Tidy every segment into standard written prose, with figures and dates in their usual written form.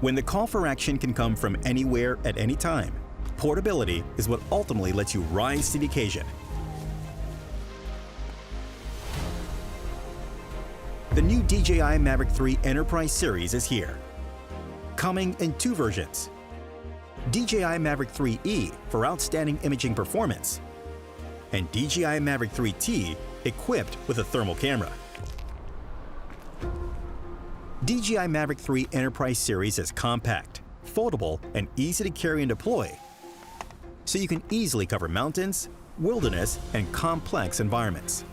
When the call for action can come from anywhere at any time, portability is what ultimately lets you rise to the occasion. The new DJI Mavic 3 Enterprise Series is here, coming in two versions. DJI Mavic 3E for outstanding imaging performance, and DJI Mavic 3T equipped with a thermal camera. DJI Mavic 3 Enterprise Series is compact, foldable, and easy to carry and deploy, so you can easily cover mountains, wilderness, and complex environments.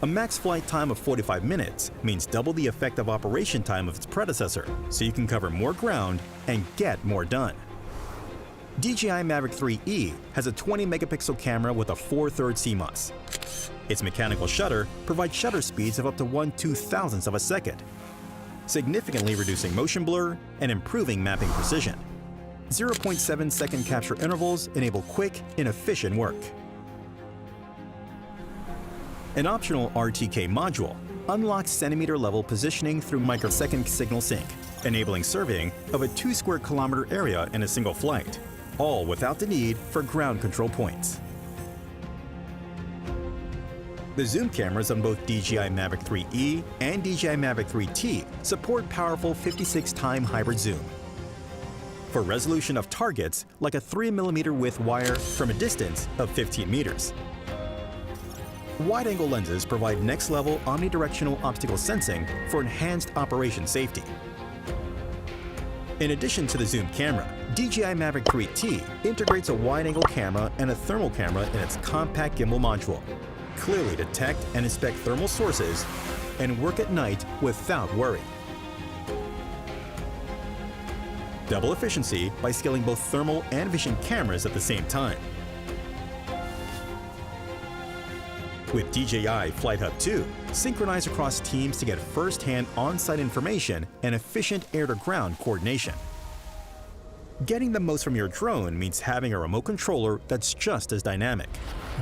A max flight time of 45 minutes means double the effective operation time of its predecessor, so you can cover more ground and get more done. DJI Mavic 3E has a 20-megapixel camera with a 4/3 CMOS. Its mechanical shutter provides shutter speeds of up to 1/2000th of a second, significantly reducing motion blur and improving mapping precision. 0.7-second capture intervals enable quick and efficient work. An optional RTK module unlocks centimeter-level positioning through microsecond signal sync, enabling surveying of a 2 square kilometer area in a single flight, all without the need for ground control points. The zoom cameras on both DJI Mavic 3E and DJI Mavic 3T support powerful 56-time hybrid zoom for resolution of targets like a 3mm width wire from a distance of 15 meters. Wide-angle lenses provide next-level omnidirectional obstacle sensing for enhanced operation safety. In addition to the zoom camera, DJI Mavic 3T integrates a wide-angle camera and a thermal camera in its compact gimbal module. Clearly detect and inspect thermal sources and work at night without worry. Double efficiency by scaling both thermal and vision cameras at the same time. With DJI Flight Hub 2, synchronize across teams to get first-hand on-site information and efficient air-to-ground coordination. Getting the most from your drone means having a remote controller that's just as dynamic.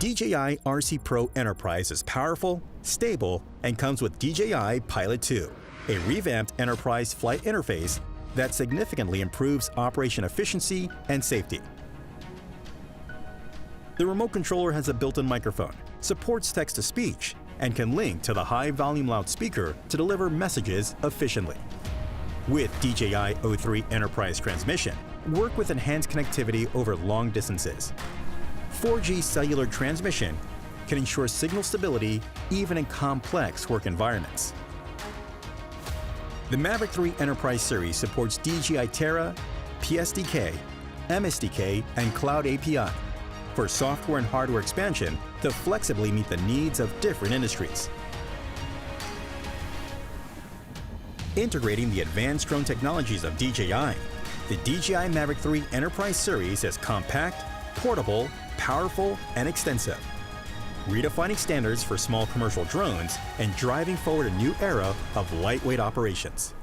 DJI RC Pro Enterprise is powerful, stable, and comes with DJI Pilot 2, a revamped enterprise flight interface that significantly improves operation efficiency and safety. The remote controller has a built-in microphone, supports text-to-speech, and can link to the high-volume loudspeaker to deliver messages efficiently. With DJI O3 Enterprise transmission, work with enhanced connectivity over long distances. 4G cellular transmission can ensure signal stability even in complex work environments. The Mavic 3 Enterprise series supports DJI Terra, PSDK, MSDK, and Cloud API for software and hardware expansion to flexibly meet the needs of different industries. Integrating the advanced drone technologies of DJI, the DJI Mavic 3 Enterprise series is compact, portable, powerful, and extensive, redefining standards for small commercial drones and driving forward a new era of lightweight operations.